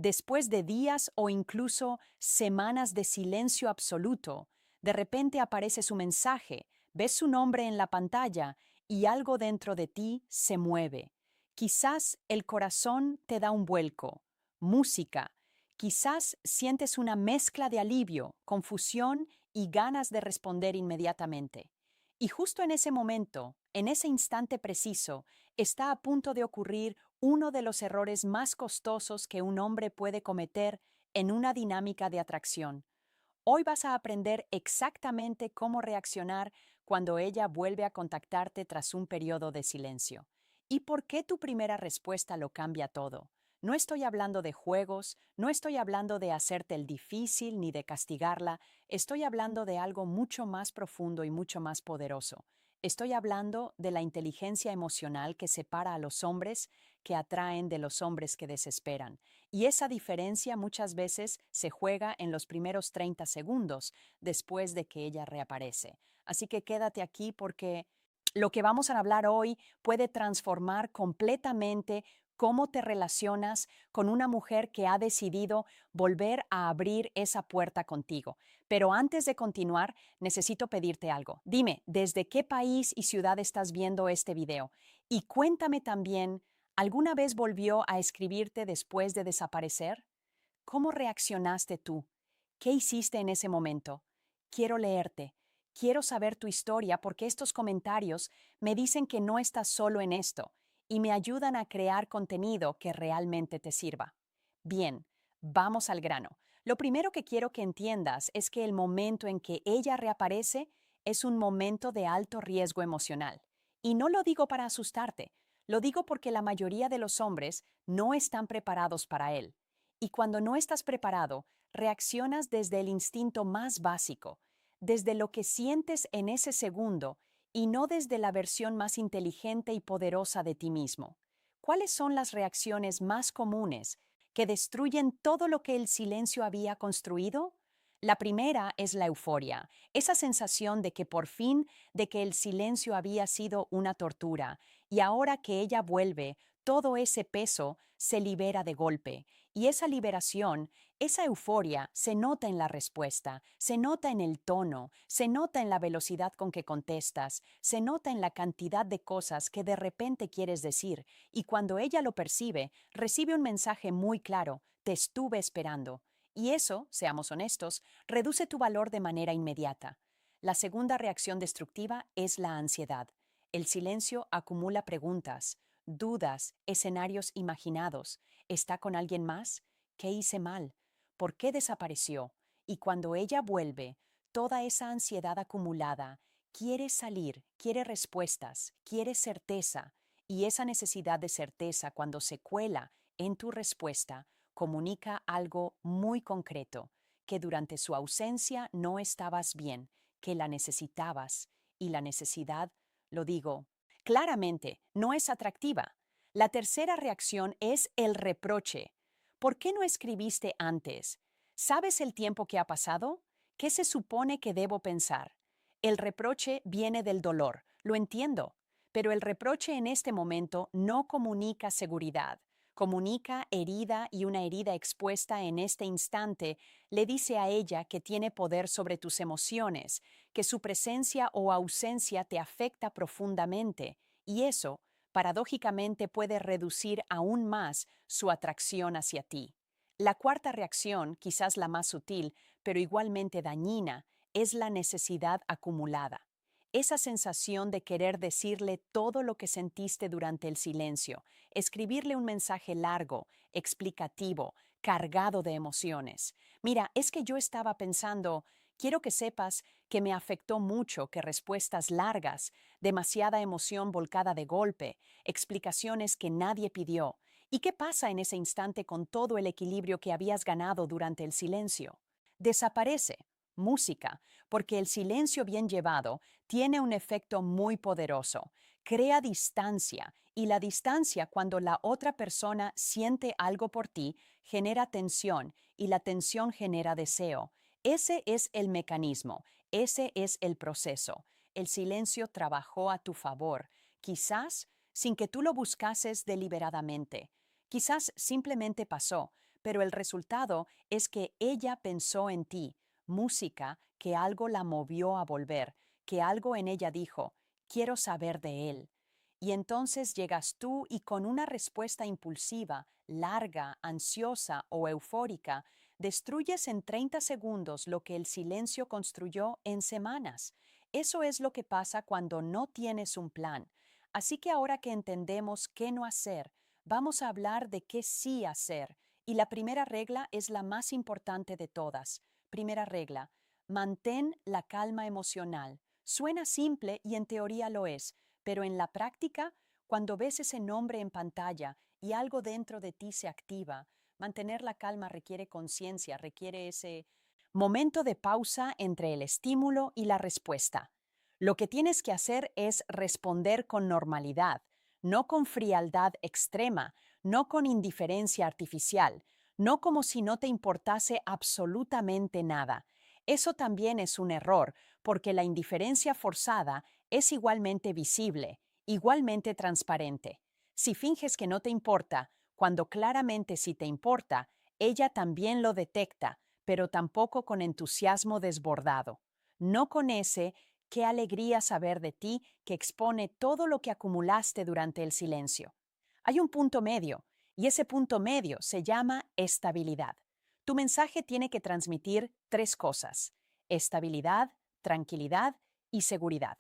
Después de días o incluso semanas de silencio absoluto, de repente aparece su mensaje, ves su nombre en la pantalla y algo dentro de ti se mueve. Quizás el corazón te da un vuelco, música, quizás sientes una mezcla de alivio, confusión y ganas de responder inmediatamente. Y justo en ese momento, en ese instante preciso, está a punto de ocurrir uno de los errores más costosos que un hombre puede cometer en una dinámica de atracción. Hoy vas a aprender exactamente cómo reaccionar cuando ella vuelve a contactarte tras un periodo de silencio. ¿Y por qué tu primera respuesta lo cambia todo? No estoy hablando de juegos, no estoy hablando de hacerte el difícil ni de castigarla, estoy hablando de algo mucho más profundo y mucho más poderoso. Estoy hablando de la inteligencia emocional que separa a los hombres que atraen de los hombres que desesperan. Y esa diferencia muchas veces se juega en los primeros 30 segundos después de que ella reaparece. Así que quédate aquí porque lo que vamos a hablar hoy puede transformar completamente cómo te relacionas con una mujer que ha decidido volver a abrir esa puerta contigo. Pero antes de continuar, necesito pedirte algo. Dime, ¿desde qué país y ciudad estás viendo este video? Y cuéntame también, ¿alguna vez volvió a escribirte después de desaparecer? ¿Cómo reaccionaste tú? ¿Qué hiciste en ese momento? Quiero leerte. Quiero saber tu historia porque estos comentarios me dicen que no estás solo en esto y me ayudan a crear contenido que realmente te sirva. Bien, vamos al grano. Lo primero que quiero que entiendas es que el momento en que ella reaparece es un momento de alto riesgo emocional. Y no lo digo para asustarte, lo digo porque la mayoría de los hombres no están preparados para él. Y cuando no estás preparado, reaccionas desde el instinto más básico, desde lo que sientes en ese segundo y no desde la versión más inteligente y poderosa de ti mismo. ¿Cuáles son las reacciones más comunes que destruyen todo lo que el silencio había construido? La primera es la euforia, esa sensación de que por fin, de que el silencio había sido una tortura, y ahora que ella vuelve, todo ese peso se libera de golpe. Y esa liberación, esa euforia, se nota en la respuesta, se nota en el tono, se nota en la velocidad con que contestas, se nota en la cantidad de cosas que de repente quieres decir, y cuando ella lo percibe, recibe un mensaje muy claro: te estuve esperando. Y eso, seamos honestos, reduce tu valor de manera inmediata. La segunda reacción destructiva es la ansiedad. El silencio acumula preguntas, dudas, escenarios imaginados. ¿Está con alguien más? ¿Qué hice mal? ¿Por qué desapareció? Y cuando ella vuelve, toda esa ansiedad acumulada quiere salir, quiere respuestas, quiere certeza. Y esa necesidad de certeza, cuando se cuela en tu respuesta, comunica algo muy concreto, que durante su ausencia no estabas bien, que la necesitabas, y la necesidad, lo digo claramente, no es atractiva. La tercera reacción es el reproche. ¿Por qué no escribiste antes? ¿Sabes el tiempo que ha pasado? ¿Qué se supone que debo pensar? El reproche viene del dolor, lo entiendo, pero el reproche en este momento no comunica seguridad, comunica herida, y una herida expuesta en este instante le dice a ella que tiene poder sobre tus emociones, que su presencia o ausencia te afecta profundamente, y eso, paradójicamente, puede reducir aún más su atracción hacia ti. La cuarta reacción, quizás la más sutil, pero igualmente dañina, es la necesidad acumulada. Esa sensación de querer decirle todo lo que sentiste durante el silencio, escribirle un mensaje largo, explicativo, cargado de emociones. Mira, es que yo estaba pensando, quiero que sepas que me afectó mucho que respuestas largas, demasiada emoción volcada de golpe, explicaciones que nadie pidió. ¿Y qué pasa en ese instante con todo el equilibrio que habías ganado durante el silencio? Desaparece. Música, porque el silencio bien llevado tiene un efecto muy poderoso. Crea distancia, y la distancia, cuando la otra persona siente algo por ti, genera tensión, y la tensión genera deseo. Ese es el mecanismo, ese es el proceso. El silencio trabajó a tu favor, quizás sin que tú lo buscases deliberadamente. Quizás simplemente pasó, pero el resultado es que ella pensó en ti, música que algo la movió a volver, que algo en ella dijo, quiero saber de él. Y entonces llegas tú y con una respuesta impulsiva, larga, ansiosa o eufórica, destruyes en 30 segundos lo que el silencio construyó en semanas. Eso es lo que pasa cuando no tienes un plan. Así que ahora que entendemos qué no hacer, vamos a hablar de qué sí hacer. Y la primera regla es la más importante de todas. Primera regla, mantén la calma emocional. Suena simple y en teoría lo es, pero en la práctica, cuando ves ese nombre en pantalla y algo dentro de ti se activa, mantener la calma requiere conciencia, requiere ese momento de pausa entre el estímulo y la respuesta. Lo que tienes que hacer es responder con normalidad, no con frialdad extrema, no con indiferencia artificial, no como si no te importase absolutamente nada. Eso también es un error, porque la indiferencia forzada es igualmente visible, igualmente transparente. Si finges que no te importa, cuando claramente sí te importa, ella también lo detecta, pero tampoco con entusiasmo desbordado. No con ese qué alegría saber de ti que expone todo lo que acumulaste durante el silencio. Hay un punto medio, y ese punto medio se llama estabilidad. Tu mensaje tiene que transmitir tres cosas: estabilidad, tranquilidad y seguridad.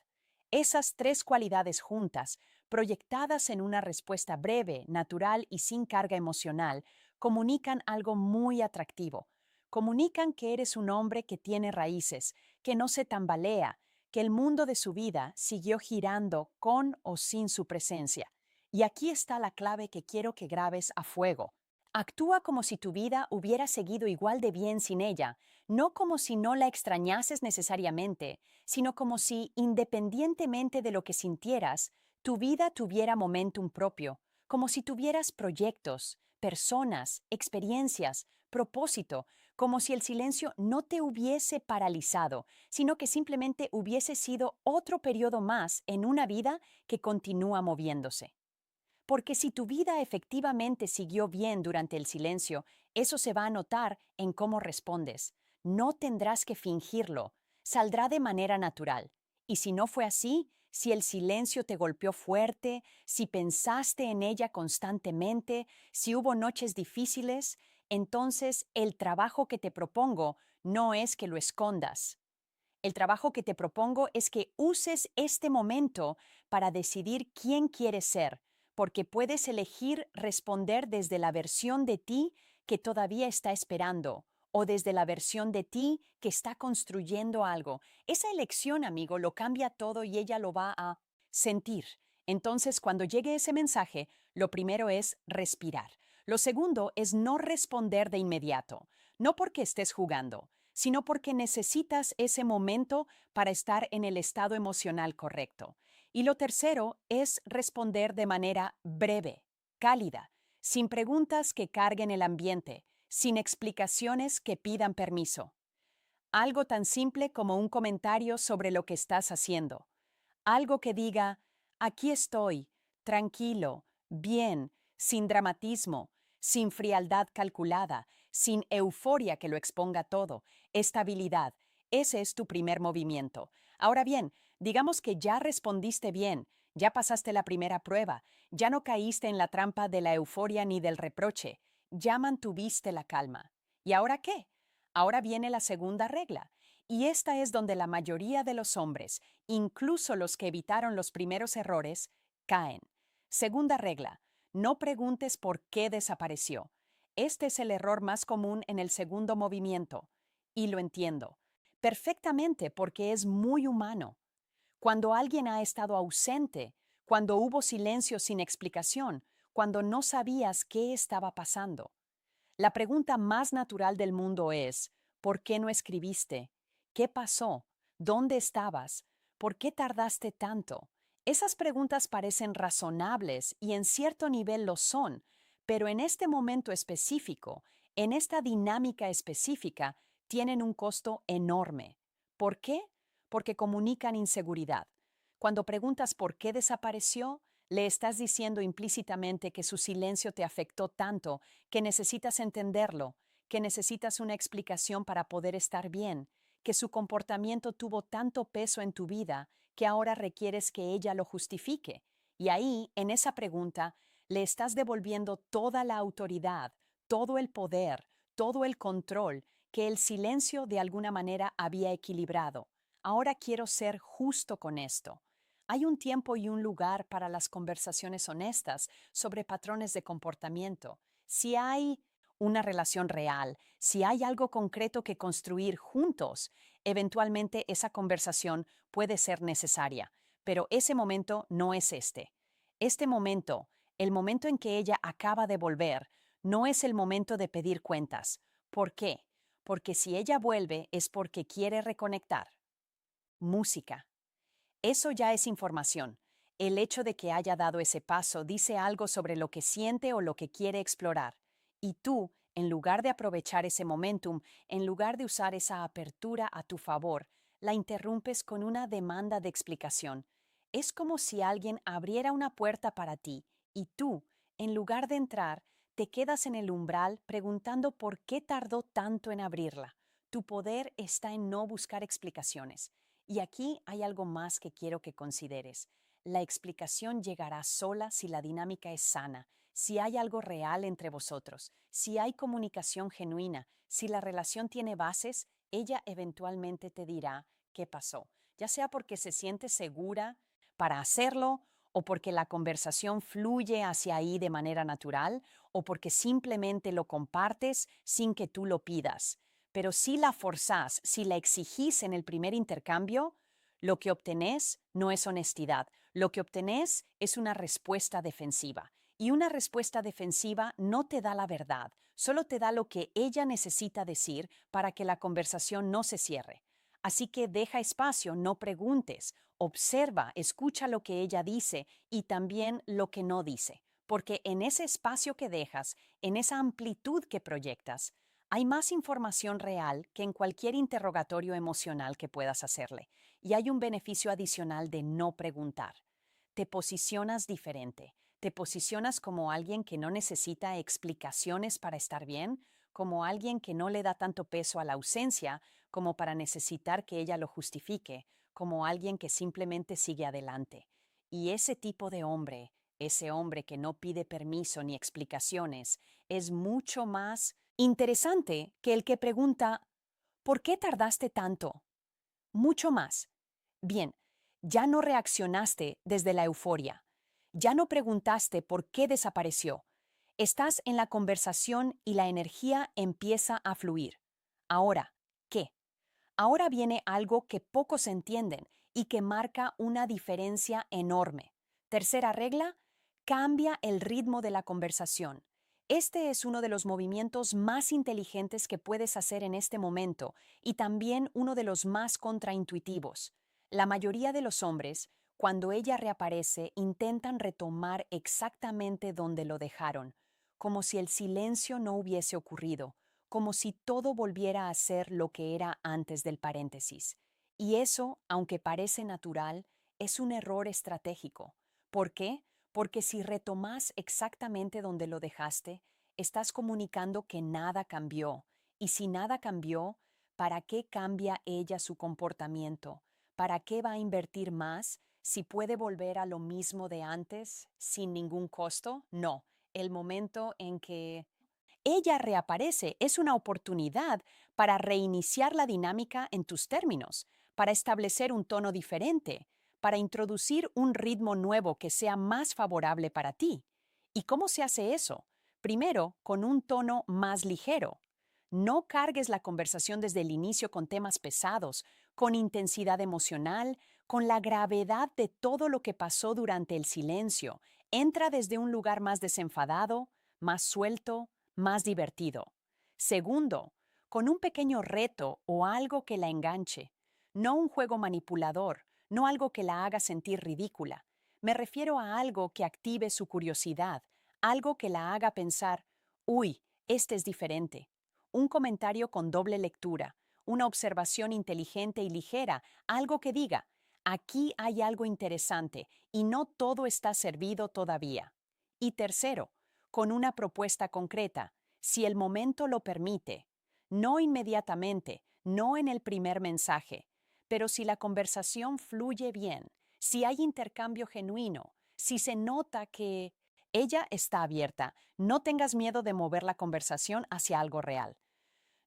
Esas tres cualidades juntas, proyectadas en una respuesta breve, natural y sin carga emocional, comunican algo muy atractivo. Comunican que eres un hombre que tiene raíces, que no se tambalea, que el mundo de su vida siguió girando con o sin su presencia. Y aquí está la clave que quiero que grabes a fuego. Actúa como si tu vida hubiera seguido igual de bien sin ella, no como si no la extrañases necesariamente, sino como si, independientemente de lo que sintieras, tu vida tuviera momentum propio, como si tuvieras proyectos, personas, experiencias, propósito, como si el silencio no te hubiese paralizado, sino que simplemente hubiese sido otro periodo más en una vida que continúa moviéndose. Porque si tu vida efectivamente siguió bien durante el silencio, eso se va a notar en cómo respondes. No tendrás que fingirlo, saldrá de manera natural. Y si no fue así, si el silencio te golpeó fuerte, si pensaste en ella constantemente, si hubo noches difíciles, entonces el trabajo que te propongo no es que lo escondas. El trabajo que te propongo es que uses este momento para decidir quién quieres ser, porque puedes elegir responder desde la versión de ti que todavía está esperando o desde la versión de ti que está construyendo algo. Esa elección, amigo, lo cambia todo y ella lo va a sentir. Entonces, cuando llegue ese mensaje, lo primero es respirar. Lo segundo es no responder de inmediato, no porque estés jugando, sino porque necesitas ese momento para estar en el estado emocional correcto. Y lo tercero es responder de manera breve, cálida, sin preguntas que carguen el ambiente, sin explicaciones que pidan permiso. Algo tan simple como un comentario sobre lo que estás haciendo. Algo que diga, aquí estoy, tranquilo, bien, sin dramatismo, sin frialdad calculada, sin euforia que lo exponga todo, estabilidad. Ese es tu primer movimiento. Ahora bien, digamos que ya respondiste bien, ya pasaste la primera prueba, ya no caíste en la trampa de la euforia ni del reproche, ya mantuviste la calma. ¿Y ahora qué? Ahora viene la segunda regla. Y esta es donde la mayoría de los hombres, incluso los que evitaron los primeros errores, caen. Segunda regla, no preguntes por qué desapareció. Este es el error más común en el segundo movimiento. Y lo entiendo perfectamente porque es muy humano. Cuando alguien ha estado ausente, cuando hubo silencio sin explicación, cuando no sabías qué estaba pasando. La pregunta más natural del mundo es, ¿por qué no escribiste? ¿Qué pasó? ¿Dónde estabas? ¿Por qué tardaste tanto? Esas preguntas parecen razonables y en cierto nivel lo son, pero en este momento específico, en esta dinámica específica, tienen un costo enorme. ¿Por qué? Porque comunican inseguridad. Cuando preguntas por qué desapareció, Le estás diciendo implícitamente que su silencio te afectó tanto que necesitas entenderlo, que necesitas una explicación para poder estar bien, que su comportamiento tuvo tanto peso en tu vida que ahora requieres que ella lo justifique. Y ahí, en esa pregunta, le estás devolviendo toda la autoridad, todo el poder, todo el control que el silencio de alguna manera había equilibrado. Ahora quiero ser justo con esto. Hay un tiempo y un lugar para las conversaciones honestas sobre patrones de comportamiento. Si hay una relación real, si hay algo concreto que construir juntos, eventualmente esa conversación puede ser necesaria, pero ese momento no es este. Este momento, el momento en que ella acaba de volver, no es el momento de pedir cuentas. ¿Por qué? Porque si ella vuelve es porque quiere reconectar. Música. Eso ya es información. El hecho de que haya dado ese paso dice algo sobre lo que siente o lo que quiere explorar. Y tú, en lugar de aprovechar ese momentum, en lugar de usar esa apertura a tu favor, la interrumpes con una demanda de explicación. Es como si alguien abriera una puerta para ti y tú, en lugar de entrar, te quedas en el umbral preguntando por qué tardó tanto en abrirla. Tu poder está en no buscar explicaciones. Y aquí hay algo más que quiero que consideres. La explicación llegará sola si la dinámica es sana, si hay algo real entre vosotros, si hay comunicación genuina, si la relación tiene bases, ella eventualmente te dirá qué pasó, ya sea porque se siente segura para hacerlo, o porque la conversación fluye hacia ahí de manera natural, o porque simplemente lo compartes sin que tú lo pidas. Pero si la forzás, si la exigís en el primer intercambio, lo que obtenés no es honestidad, lo que obtenés es una respuesta defensiva. Y una respuesta defensiva no te da la verdad, solo te da lo que ella necesita decir para que la conversación no se cierre. Así que deja espacio, no preguntes, observa, escucha lo que ella dice y también lo que no dice, porque en ese espacio que dejas, en esa amplitud que proyectas, hay más información real que en cualquier interrogatorio emocional que puedas hacerle, y hay un beneficio adicional de no preguntar. Te posicionas diferente, te posicionas como alguien que no necesita explicaciones para estar bien, como alguien que no le da tanto peso a la ausencia como para necesitar que ella lo justifique, como alguien que simplemente sigue adelante. Y ese tipo de hombre, ese hombre que no pide permiso ni explicaciones, es mucho más interesante que el que pregunta, ¿por qué tardaste tanto? Mucho más. Bien, ya no reaccionaste desde la euforia. Ya no preguntaste por qué desapareció. Estás en la conversación y la energía empieza a fluir. Ahora, ¿qué? Ahora viene algo que pocos entienden y que marca una diferencia enorme. Tercera regla, cambia el ritmo de la conversación. Este es uno de los movimientos más inteligentes que puedes hacer en este momento y también uno de los más contraintuitivos. La mayoría de los hombres, cuando ella reaparece, intentan retomar exactamente donde lo dejaron, como si el silencio no hubiese ocurrido, como si todo volviera a ser lo que era antes del paréntesis. Y eso, aunque parece natural, es un error estratégico. ¿Por qué? Porque si retomas exactamente donde lo dejaste, estás comunicando que nada cambió. Y si nada cambió, ¿para qué cambia ella su comportamiento? ¿Para qué va a invertir más si puede volver a lo mismo de antes sin ningún costo? No. El momento en que ella reaparece es una oportunidad para reiniciar la dinámica en tus términos, para establecer un tono diferente, para introducir un ritmo nuevo que sea más favorable para ti. ¿Y cómo se hace eso? Primero, con un tono más ligero. No cargues la conversación desde el inicio con temas pesados, con intensidad emocional, con la gravedad de todo lo que pasó durante el silencio. Entra desde un lugar más desenfadado, más suelto, más divertido. Segundo, con un pequeño reto o algo que la enganche. No un juego manipulador, no algo que la haga sentir ridícula. Me refiero a algo que active su curiosidad, algo que la haga pensar, uy, este es diferente. Un comentario con doble lectura, una observación inteligente y ligera, algo que diga, Aquí hay algo interesante y no todo está servido todavía. Y tercero, con una propuesta concreta, si el momento lo permite, no inmediatamente, no en el primer mensaje, pero si la conversación fluye bien, si hay intercambio genuino, si se nota que ella está abierta, no tengas miedo de mover la conversación hacia algo real.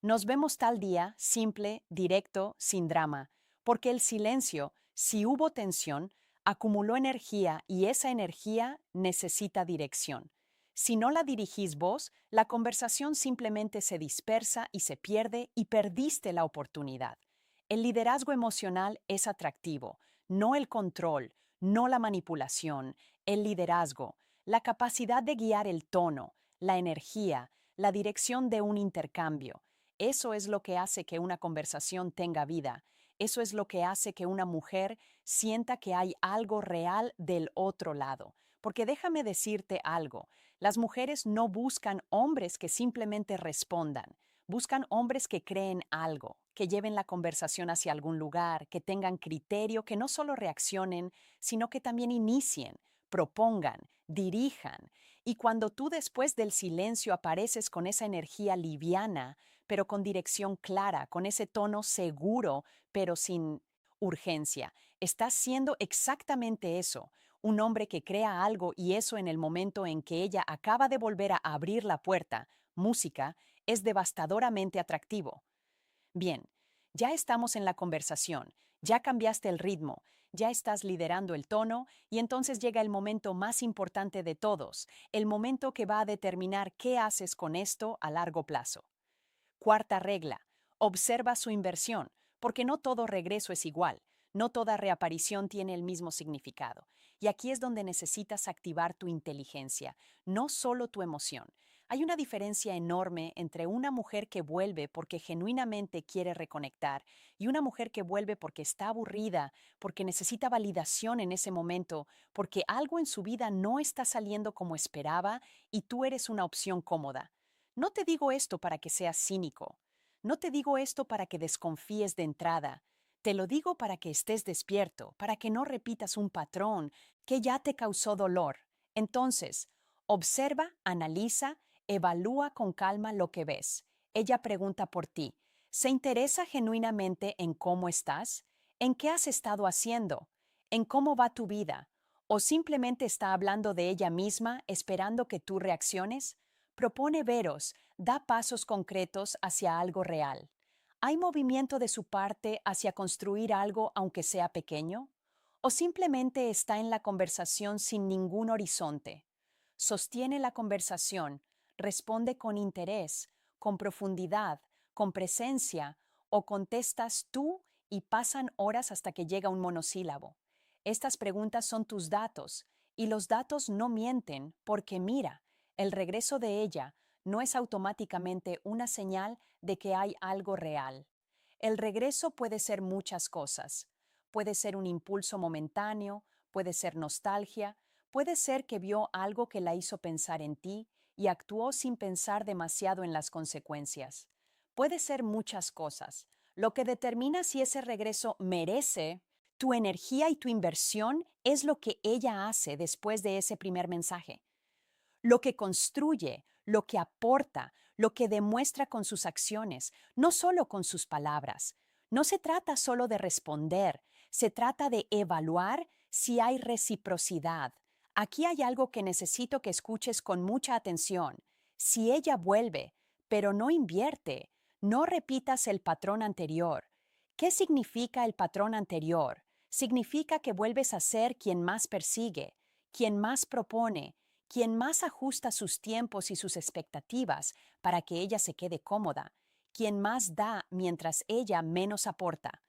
Nos vemos tal día, simple, directo, sin drama, porque el silencio, si hubo tensión, acumuló energía y esa energía necesita dirección. Si no la dirigís vos, la conversación simplemente se dispersa y se pierde y perdiste la oportunidad. El liderazgo emocional es atractivo, no el control, no la manipulación, el liderazgo, la capacidad de guiar el tono, la energía, la dirección de un intercambio. Eso es lo que hace que una conversación tenga vida. Eso es lo que hace que una mujer sienta que hay algo real del otro lado. Porque déjame decirte algo, las mujeres no buscan hombres que simplemente respondan, buscan hombres que creen algo, que lleven la conversación hacia algún lugar, que tengan criterio, que no solo reaccionen, sino que también inicien, propongan, dirijan. Y cuando tú después del silencio apareces con esa energía liviana, pero con dirección clara, con ese tono seguro, pero sin urgencia. Estás siendo exactamente eso, un hombre que crea algo y eso en el momento en que ella acaba de volver a abrir la puerta, música, es devastadoramente atractivo. Bien, ya estamos en la conversación, ya cambiaste el ritmo, ya estás liderando el tono y entonces llega el momento más importante de todos, el momento que va a determinar qué haces con esto a largo plazo. Cuarta regla, observa su inversión, porque no todo regreso es igual, no toda reaparición tiene el mismo significado. Y aquí es donde necesitas activar tu inteligencia, no solo tu emoción. Hay una diferencia enorme entre una mujer que vuelve porque genuinamente quiere reconectar y una mujer que vuelve porque está aburrida, porque necesita validación en ese momento, porque algo en su vida no está saliendo como esperaba y tú eres una opción cómoda. No te digo esto para que seas cínico. No te digo esto para que desconfíes de entrada. Te lo digo para que estés despierto, para que no repitas un patrón que ya te causó dolor. Entonces, observa, analiza, evalúa con calma lo que ves. Ella pregunta por ti. ¿Se interesa genuinamente en cómo estás? ¿En qué has estado haciendo? ¿En cómo va tu vida? ¿O simplemente está hablando de ella misma esperando que tú reacciones? Propone veros, da pasos concretos hacia algo real. ¿Hay movimiento de su parte hacia construir algo aunque sea pequeño? ¿O simplemente está en la conversación sin ningún horizonte? Sostiene la conversación, responde con interés, con profundidad, con presencia, o contestas tú y pasan horas hasta que llega un monosílabo. Estas preguntas son tus datos, y los datos no mienten porque mira, el regreso de ella no es automáticamente una señal de que hay algo real. El regreso puede ser muchas cosas. Puede ser un impulso momentáneo, puede ser nostalgia, puede ser que vio algo que la hizo pensar en ti y actuó sin pensar demasiado en las consecuencias. Puede ser muchas cosas. Lo que determina si ese regreso merece tu energía y tu inversión es lo que ella hace después de ese primer mensaje. Lo que construye, lo que aporta, lo que demuestra con sus acciones, no solo con sus palabras. No se trata solo de responder, se trata de evaluar si hay reciprocidad. Aquí hay algo que necesito que escuches con mucha atención. Si ella vuelve, pero no invierte, no repitas el patrón anterior. ¿Qué significa el patrón anterior? Significa que vuelves a ser quien más persigue, quien más propone, quien más ajusta sus tiempos y sus expectativas para que ella se quede cómoda, quien más da mientras ella menos aporta.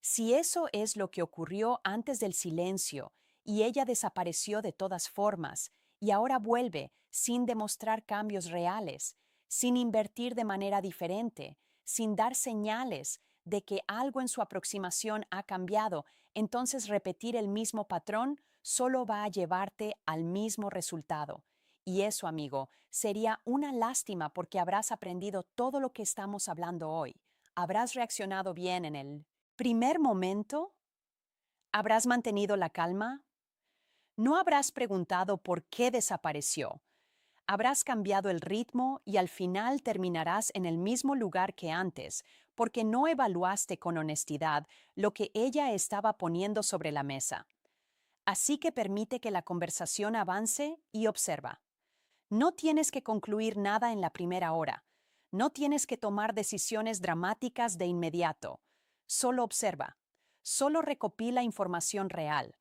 Si eso es lo que ocurrió antes del silencio y ella desapareció de todas formas y ahora vuelve sin demostrar cambios reales, sin invertir de manera diferente, sin dar señales de que algo en su aproximación ha cambiado, entonces repetir el mismo patrón solo va a llevarte al mismo resultado. Y eso, amigo, sería una lástima porque habrás aprendido todo lo que estamos hablando hoy. Habrás reaccionado bien en el primer momento, ¿Habrás mantenido la calma? No habrás preguntado por qué desapareció. Habrás cambiado el ritmo y al final terminarás en el mismo lugar que antes, porque no evaluaste con honestidad lo que ella estaba poniendo sobre la mesa. Así que permite que la conversación avance y observa. No tienes que concluir nada en la primera hora. No tienes que tomar decisiones dramáticas de inmediato. Solo observa. Solo recopila información real.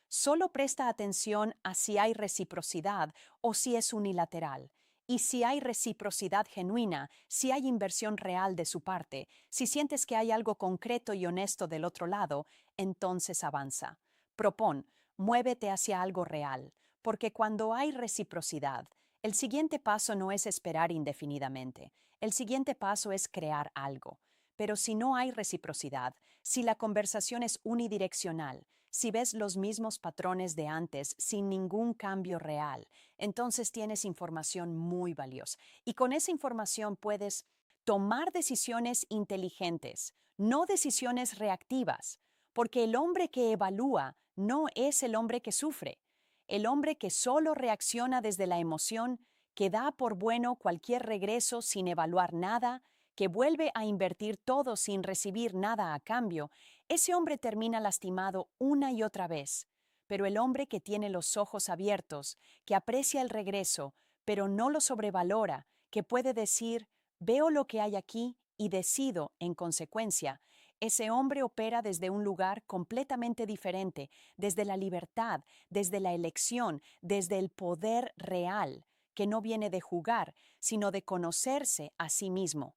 Solo presta atención a si hay reciprocidad o si es unilateral. Y si hay reciprocidad genuina, si hay inversión real de su parte, si sientes que hay algo concreto y honesto del otro lado, entonces avanza. Propón, muévete hacia algo real, porque cuando hay reciprocidad, el siguiente paso no es esperar indefinidamente. El siguiente paso es crear algo. Pero si no hay reciprocidad, si la conversación es unidireccional, si ves los mismos patrones de antes sin ningún cambio real, entonces tienes información muy valiosa. Y con esa información puedes tomar decisiones inteligentes, no decisiones reactivas, porque el hombre que evalúa no es el hombre que sufre. El hombre que solo reacciona desde la emoción, que da por bueno cualquier regreso sin evaluar nada, que vuelve a invertir todo sin recibir nada a cambio, ese hombre termina lastimado una y otra vez. Pero el hombre que tiene los ojos abiertos, que aprecia el regreso, pero no lo sobrevalora, que puede decir, veo lo que hay aquí y decido en consecuencia, ese hombre opera desde un lugar completamente diferente, desde la libertad, desde la elección, desde el poder real, que no viene de jugar, sino de conocerse a sí mismo.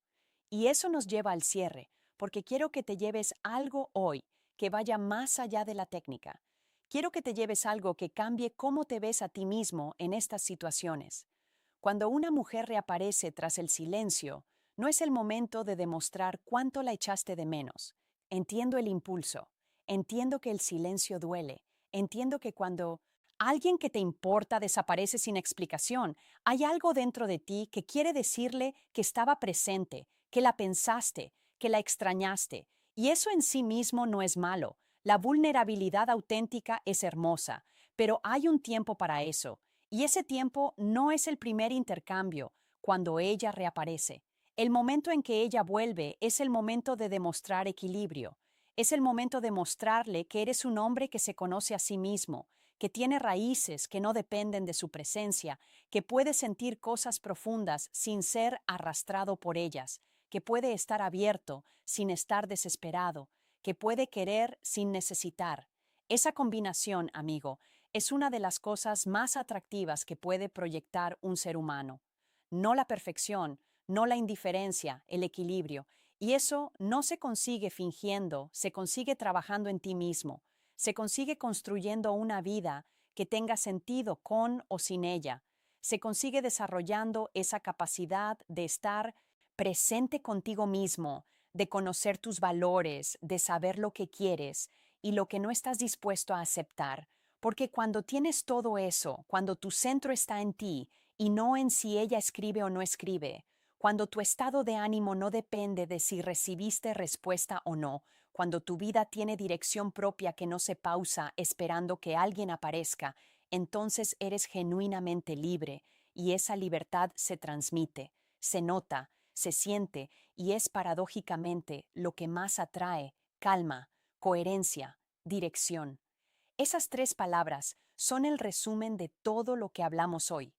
Y eso nos lleva al cierre, porque quiero que te lleves algo hoy que vaya más allá de la técnica. Quiero que te lleves algo que cambie cómo te ves a ti mismo en estas situaciones. Cuando una mujer reaparece tras el silencio, no es el momento de demostrar cuánto la echaste de menos. Entiendo el impulso, entiendo que el silencio duele, entiendo que cuando alguien que te importa desaparece sin explicación, hay algo dentro de ti que quiere decirle que estaba presente, que la pensaste, que la extrañaste, y eso en sí mismo no es malo. La vulnerabilidad auténtica es hermosa, pero hay un tiempo para eso, y ese tiempo no es el primer intercambio, cuando ella reaparece. El momento en que ella vuelve es el momento de demostrar equilibrio. Es el momento de mostrarle que eres un hombre que se conoce a sí mismo, que tiene raíces que no dependen de su presencia, que puede sentir cosas profundas sin ser arrastrado por ellas, que puede estar abierto sin estar desesperado, que puede querer sin necesitar. Esa combinación, amigo, es una de las cosas más atractivas que puede proyectar un ser humano. No la perfección, no la indiferencia, el equilibrio. Y eso no se consigue fingiendo, se consigue trabajando en ti mismo, se consigue construyendo una vida que tenga sentido con o sin ella, se consigue desarrollando esa capacidad de estar presente contigo mismo, de conocer tus valores, de saber lo que quieres y lo que no estás dispuesto a aceptar. Porque cuando tienes todo eso, cuando tu centro está en ti y no en si ella escribe o no escribe, cuando tu estado de ánimo no depende de si recibiste respuesta o no, cuando tu vida tiene dirección propia que no se pausa esperando que alguien aparezca, entonces eres genuinamente libre y esa libertad se transmite, se nota, se siente y es paradójicamente lo que más atrae: calma, coherencia, dirección. Esas tres palabras son el resumen de todo lo que hablamos hoy.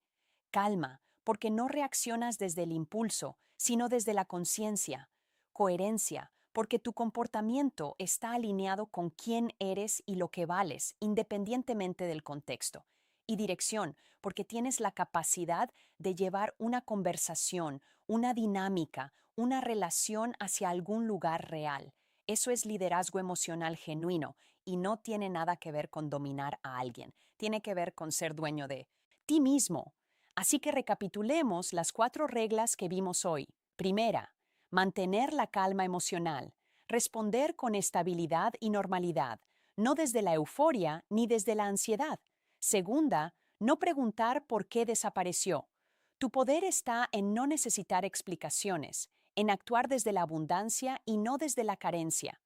Calma, porque no reaccionas desde el impulso, sino desde la conciencia. Coherencia, porque tu comportamiento está alineado con quién eres y lo que vales, independientemente del contexto. Y dirección, porque tienes la capacidad de llevar una conversación, una dinámica, una relación hacia algún lugar real. Eso es liderazgo emocional genuino y no tiene nada que ver con dominar a alguien. Tiene que ver con ser dueño de ti mismo. Así que recapitulemos las 4 reglas que vimos hoy. Primera, mantener la calma emocional. Responder con estabilidad y normalidad, no desde la euforia ni desde la ansiedad. Segunda, no preguntar por qué desapareció. Tu poder está en no necesitar explicaciones, en actuar desde la abundancia y no desde la carencia.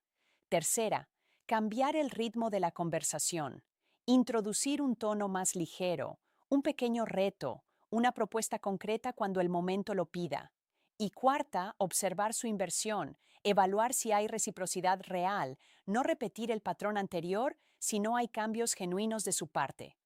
Tercera, Cambiar el ritmo de la conversación. Introducir un tono más ligero, un pequeño reto, una propuesta concreta cuando el momento lo pida. Y cuarta, observar su inversión, evaluar si hay reciprocidad real, no repetir el patrón anterior si no hay cambios genuinos de su parte.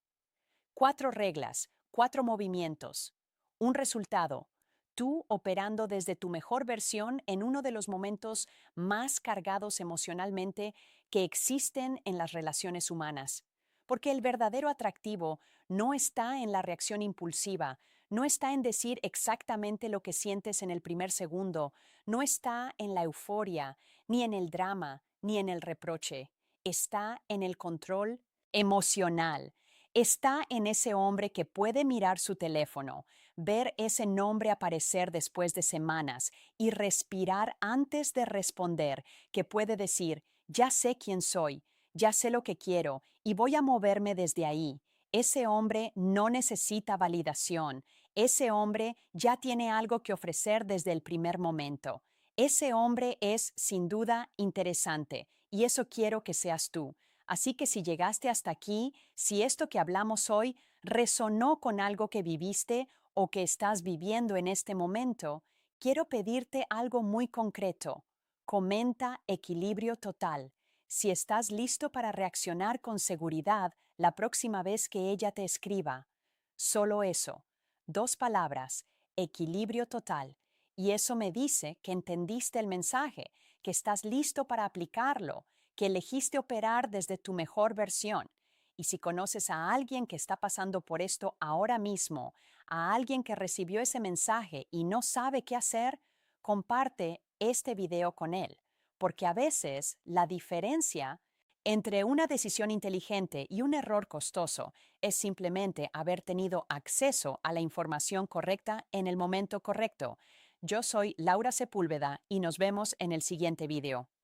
4 reglas, 4 movimientos. Un resultado. Tú operando desde tu mejor versión en uno de los momentos más cargados emocionalmente que existen en las relaciones humanas. Porque el verdadero atractivo no está en la reacción impulsiva, no está en decir exactamente lo que sientes en el primer segundo, no está en la euforia, ni en el drama, ni en el reproche. Está en el control emocional. Está en ese hombre que puede mirar su teléfono, ver ese nombre aparecer después de semanas y respirar antes de responder, que puede decir, ya sé quién soy, ya sé lo que quiero y voy a moverme desde ahí. Ese hombre no necesita validación. Ese hombre ya tiene algo que ofrecer desde el primer momento. Ese hombre es, sin duda, interesante y eso quiero que seas tú. Así que si llegaste hasta aquí, si esto que hablamos hoy resonó con algo que viviste o que estás viviendo en este momento, quiero pedirte algo muy concreto. Comenta equilibrio total. Si estás listo para reaccionar con seguridad la próxima vez que ella te escriba. Solo eso. 2 palabras. Equilibrio total. Y eso me dice que entendiste el mensaje, que estás listo para aplicarlo, que elegiste operar desde tu mejor versión. Y si conoces a alguien que está pasando por esto ahora mismo, a alguien que recibió ese mensaje y no sabe qué hacer, comparte este video con él, porque a veces la diferencia entre una decisión inteligente y un error costoso es simplemente haber tenido acceso a la información correcta en el momento correcto. Yo soy Laura Sepúlveda y nos vemos en el siguiente video.